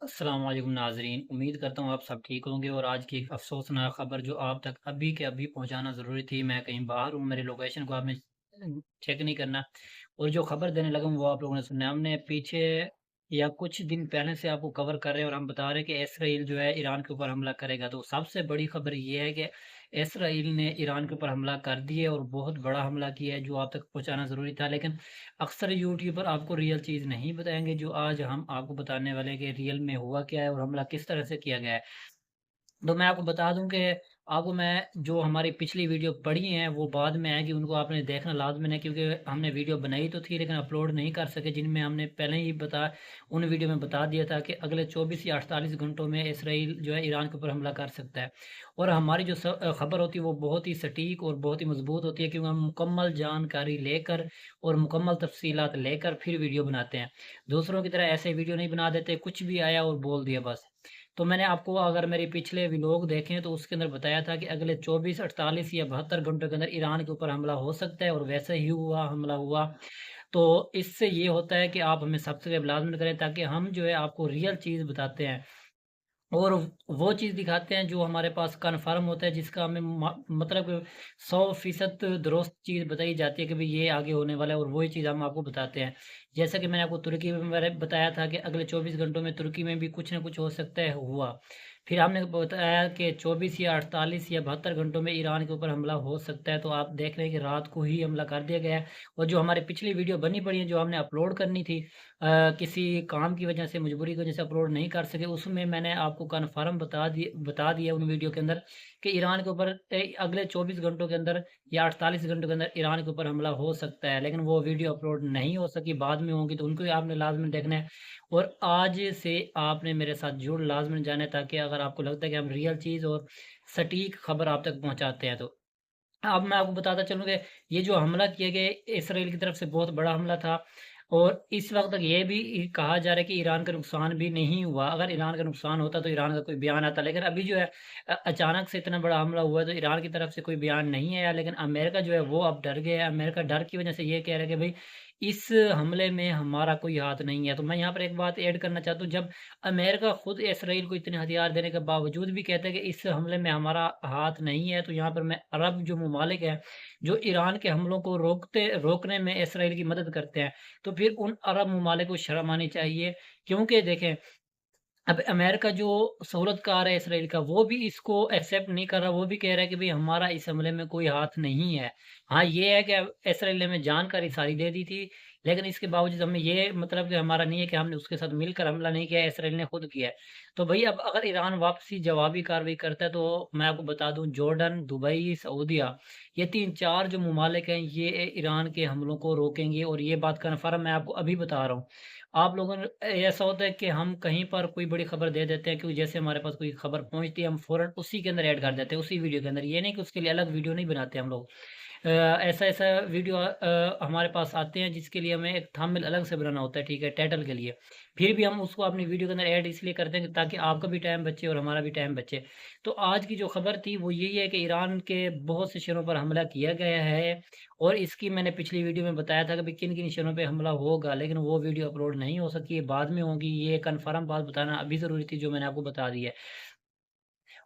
अस्सलाम वालेकुम नाज़रीन, उम्मीद करता हूँ आप सब ठीक होंगे। और आज की एक अफ़सोसनाक ख़बर जो आप तक अभी के अभी पहुँचाना ज़रूरी थी, मैं कहीं बाहर हूँ, मेरी लोकेशन को आपने चेक नहीं करना और जो ख़बर देने लगा हूँ वो आप लोगों ने सुनना है। हमने पीछे या कुछ दिन पहले से आपको कवर कर रहे हैं और हम बता रहे हैं कि इसराइल जो है ईरान के ऊपर हमला करेगा। तो सबसे बड़ी ख़बर ये है कि इसराइल ने ईरान के ऊपर हमला कर दिया और बहुत बड़ा हमला किया है, जो आप तक पहुँचाना ज़रूरी था। लेकिन अक्सर यूट्यूबर आपको रियल चीज़ नहीं बताएँगे, जो आज हम आपको बताने वाले हैं कि रियल में हुआ क्या है और हमला किस तरह से किया गया है। तो मैं आपको बता दूँ कि आपको मैं जो हमारी पिछली वीडियो पड़ी हैं, वो बाद में आएगी, उनको आपने देखना लाज़िमन है, क्योंकि हमने वीडियो बनाई तो थी लेकिन अपलोड नहीं कर सके, जिनमें हमने पहले ही उन वीडियो में बता दिया था कि अगले 24 या 48 घंटों में इसराइल जो है ईरान के ऊपर हमला कर सकता है। और हमारी जो खबर होती है वो बहुत ही सटीक और बहुत ही मज़बूत होती है, क्योंकि हम मुकम्मल जानकारी लेकर और मुकम्मल तफ़सीलात लेकर फिर वीडियो बनाते हैं। दूसरों की तरह ऐसे वीडियो नहीं बना देते, कुछ भी आया और बोल दिया बस। तो मैंने आपको, अगर मेरे पिछले व्लॉग देखें तो उसके अंदर बताया था कि अगले 24, 48 या 72 घंटों के अंदर ईरान के ऊपर हमला हो सकता है और वैसे ही हमला हुआ। तो इससे ये होता है कि आप हमें सब्सक्राइब लाज़मी करें, ताकि हम जो है आपको रियल चीज़ बताते हैं और वो चीज़ दिखाते हैं जो हमारे पास कन्फर्म होता है, जिसका हमें मतलब 100% दुरुस्त चीज़ बताई जाती है कि भाई ये आगे होने वाला है, और वही चीज़ हम आपको बताते हैं। जैसा कि मैंने आपको तुर्की में मैंने बताया था कि अगले 24 घंटों में तुर्की में भी कुछ ना कुछ हो सकता है, हुआ। फिर हमने बताया कि 24 या 48 या 72 घंटों में ईरान के ऊपर हमला हो सकता है। तो आप देख रहे हैं कि रात को ही हमला कर दिया गया है। और जो हमारी पिछली वीडियो बनी पड़ी है, जो हमने अपलोड करनी थी, किसी काम की वजह से, मजबूरी की वजह से अपलोड नहीं कर सके, उसमें मैंने आपको कन्फर्म बता दिया उन वीडियो के अंदर कि ईरान के ऊपर अगले 24 घंटों के अंदर या 48 घंटों के अंदर ईरान के ऊपर हमला हो सकता है। लेकिन वो वीडियो अपलोड नहीं हो सकी, बाद में होंगी, तो उनको भी आपने लाज़मी देखना है। और आज से आपने मेरे साथ जुड़ लाज़मी जाना है, ताकि अगर आपको लगता है कि हम रियल चीज़ और सटीक खबर आप तक पहुँचाते हैं तो। अब मैं आपको बताता चलूँ कि ये जो हमला किया गया इसराइल की तरफ से, बहुत बड़ा हमला था। और इस वक़्त तक ये भी कहा जा रहा है कि ईरान का नुकसान भी नहीं हुआ। अगर ईरान का नुकसान होता तो ईरान का कोई बयान आता। लेकिन अभी जो है अचानक से इतना बड़ा हमला हुआ है, तो ईरान की तरफ से कोई बयान नहीं आया। लेकिन अमेरिका जो है वो अब डर गया है। अमेरिका डर की वज़ह से ये कह रहा है कि भई इस हमले में हमारा कोई हाथ नहीं है। तो मैं यहाँ पर एक बात ऐड करना चाहता हूँ, जब अमेरिका खुद इसराइल को इतने हथियार देने के बावजूद भी कहता है कि इस हमले में हमारा हाथ नहीं है, तो यहाँ पर मैं अरब जो ममालिक हैं, जो ईरान के हमलों को रोकने में इसराइल की मदद करते हैं, तो फिर उन अरब ममालिक को शर्म आनी चाहिए। क्योंकि देखें, अब अमेरिका जो सहूलतकार है इसराइल का, वो भी इसको एक्सेप्ट नहीं कर रहा, वो भी कह रहा है कि भई हमारा इस हमले में कोई हाथ नहीं है। हाँ, ये है कि इसराइल ने हमें जानकारी सारी दे दी थी, लेकिन इसके बावजूद हमें ये मतलब कि हमारा नहीं है कि हमने उसके साथ मिलकर हमला नहीं किया है, इसराइल ने खुद किया है। तो भई अब अगर ईरान वापसी जवाबी कार्रवाई करता है, तो मैं आपको बता दूँ, जॉर्डन, दुबई, सऊदीया, ये 3-4 जो ममालिक हैं, ये ईरान के हमलों को रोकेंगे, और ये बात कन्फर्म मैं आपको अभी बता रहा हूँ। आप लोगों ने ऐसा होता है कि हम कहीं पर कोई बड़ी खबर दे देते हैं, क्योंकि जैसे हमारे पास कोई खबर पहुँचती है, हम फ़ौरन उसी के अंदर ऐड कर देते हैं, उसी वीडियो के अंदर। ये नहीं कि उसके लिए अलग वीडियो नहीं बनाते हम लोग। ऐसा-ऐसा वीडियो हमारे पास आते हैं, जिसके लिए हमें एक थंबनेल अलग से बनाना होता है, ठीक है, टाइटल के लिए। फिर भी हम उसको अपनी वीडियो के अंदर ऐड इसलिए करते हैं कि ताकि आपका भी टाइम बचे और हमारा भी टाइम बचे। तो आज की जो खबर थी वो यही है कि ईरान के बहुत से शहरों पर हमला किया गया है, और इसकी मैंने पिछली वीडियो में बताया था कि भई किन-किन शहरों पे हमला होगा, लेकिन वो वीडियो अपलोड नहीं हो सकी है, बाद में होगी। ये कन्फर्म बात बताना अभी ज़रूरी थी, जो मैंने आपको बता दी है।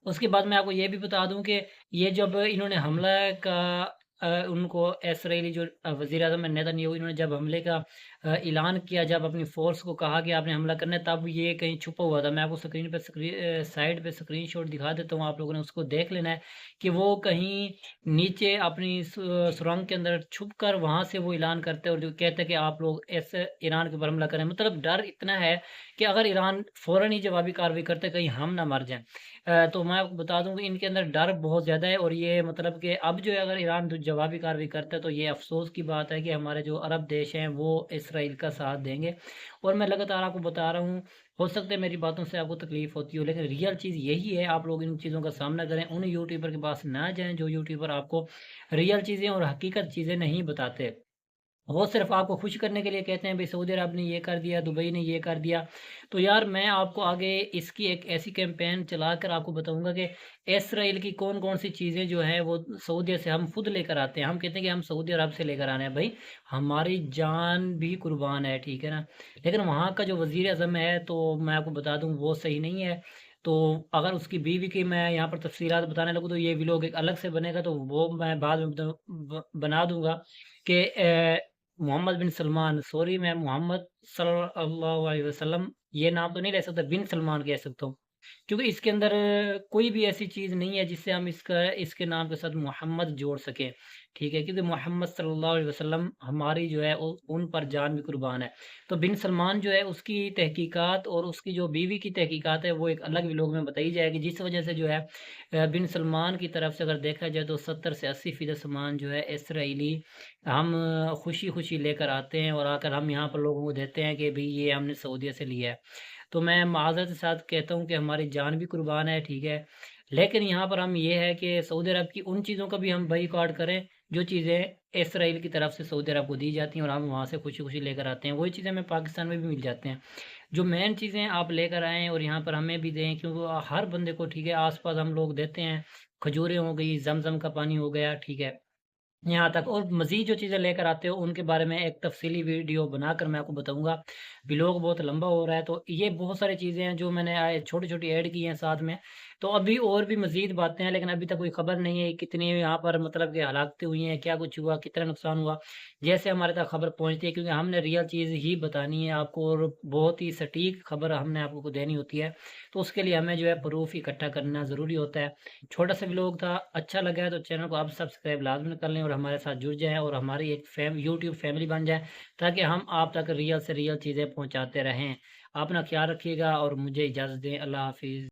उसके बाद मैं आपको ये भी बता दूँ कि ये जब इन्होंने हमला का उनको इसराइली जो वज़ीर-ए-आज़म नेतन्याहू, इन्होंने जब हमले का ऐलान किया, जब अपनी फ़ोर्स को कहा कि आपने हमला करना है, तब ये कहीं छुपा हुआ था। मैं आपको साइड पे स्क्रीनशॉट दिखा देता हूँ, आप लोगों ने उसको देख लेना है कि वो कहीं नीचे अपनी सुरंग के अंदर छुप कर वहाँ से वो ऐलान करते हैं और जो कहते हैं कि आप लोग ऐसे ईरान के ऊपर हमला करें। मतलब डर इतना है कि अगर ईरान फ़ौरन ही जवाबी कार्रवाई करते, कहीं हम ना मर जाएँ। तो मैं आपको बता दूँ कि इनके अंदर डर बहुत ज़्यादा है, और ये मतलब कि अब जो है, अगर ईरान जवाबी कार्रवाई करता है, तो ये अफ़सोस की बात है कि हमारे जो अरब देश हैं वो इसराइल का साथ देंगे। और मैं लगातार आपको बता रहा हूँ, हो सकता है मेरी बातों से आपको तकलीफ़ होती हो, लेकिन रियल चीज़ यही है। आप लोग इन चीज़ों का सामना करें, उन यूट्यूबर के पास ना जाएँ जो यूट्यूबर आपको रियल चीज़ें और हकीकत चीज़ें नहीं बताते। वो सिर्फ़ आपको खुश करने के लिए कहते हैं भई सऊदी अरब ने ये कर दिया, दुबई ने ये कर दिया। तो यार मैं आपको आगे इसकी एक ऐसी कैंपेन चलाकर आपको बताऊँगा कि इज़राइल की कौन-कौन सी चीज़ें जो हैं वो सऊदी से हम खुद लेकर आते हैं। हम कहते हैं कि हम सऊदी अरब से लेकर आ रहे हैं। भई हमारी जान भी कुर्बान है, ठीक है ना? लेकिन वहाँ का जो वज़ीर-ए-आज़म है तो मैं आपको बता दूँ वो सही नहीं है। तो अगर उसकी बीवी की मैं यहाँ पर तफ़सीलात बताने लगूँ तो ये व्लॉग एक अलग से बनेगा, तो वो मैं बाद में बना दूँगा कि मोहम्मद बिन सलमान, सॉरी मैं मोहम्मद सल्लल्लाहु अलैहि वसल्लम ये नाम तो नहीं ले सकता, बिन सलमान कह सकता हूँ। क्योंकि इसके अंदर कोई भी ऐसी चीज़ नहीं है जिससे हम इसके नाम के साथ मोहम्मद जोड़ सकें, ठीक है? क्योंकि मोहम्मद सल्लल्लाहु अलैहि वसल्लम हमारी जो है उन पर जान भी कुर्बान है। तो बिन सलमान जो है उसकी तहकीकात और उसकी जो बीवी की तहकीकात है वो एक अलग व्लॉग में बताई जाएगी, जिस वजह से जो है बिन सलमान की तरफ से अगर देखा जाए तो 70 से 80% सामान जो है इसराइली हम खुशी-खुशी लेकर आते हैं और आकर हम यहाँ पर लोगों को देते हैं कि भई ये हमने सऊदीया से लिया है। तो मैं माज़रत के साथ कहता हूँ कि हमारी जान भी कुर्बान है, ठीक है। लेकिन यहाँ पर हम ये है कि सऊदी अरब की उन चीज़ों का भी हम बायकॉट करें, जो चीज़ें इसराइल की तरफ से सऊदी अरब को दी जाती हैं और हम वहाँ से खुशी-खुशी लेकर आते हैं। वही चीज़ें हमें पाकिस्तान में भी मिल जाते हैं। जो मेन चीज़ें आप लेकर आएँ और यहाँ पर हमें भी दें, क्योंकि हर बंदे को, ठीक है, आस-पास हम लोग देते हैं। खजूरें हो गई, ज़मज़म का पानी हो गया, ठीक है। यहाँ तक और मज़ीद जो चीज़ें लेकर आते हो उनके बारे में एक तफ़सीली वीडियो बनाकर मैं आपको बताऊँगा। व्लॉग बहुत लंबा हो रहा है, तो ये बहुत सारी चीज़ें हैं जो मैंने छोटी-छोटी ऐड की हैं साथ में। तो अभी और भी मज़ीद बातें हैं, लेकिन अभी तक कोई ख़बर नहीं है कितनी यहाँ पर मतलब कि हलाकतें हुई हैं, क्या कुछ हुआ, कितना नुकसान हुआ। जैसे हमारे तक ख़बर पहुँचती है, क्योंकि हमने रियल चीज़ ही बतानी है आपको और बहुत ही सटीक ख़बर हमने आपको देनी होती है। तो उसके लिए हमें जो है प्रूफ़ इकट्ठा करना ज़रूरी होता है। छोटा सा व्लॉग था, अच्छा लगा है तो चैनल को आप सब्सक्राइब लाज़मी कर लें और हमारे साथ जुड़ जाएँ और हमारी एक यूट्यूब फैमिली बन जाए, ताकि हम आप तक रियल से रियल चीज़ें पहुँचाते रहें। अपना ख़्याल रखिएगा और मुझे इजाज़त दें। अल्लाह हाफ़िज़।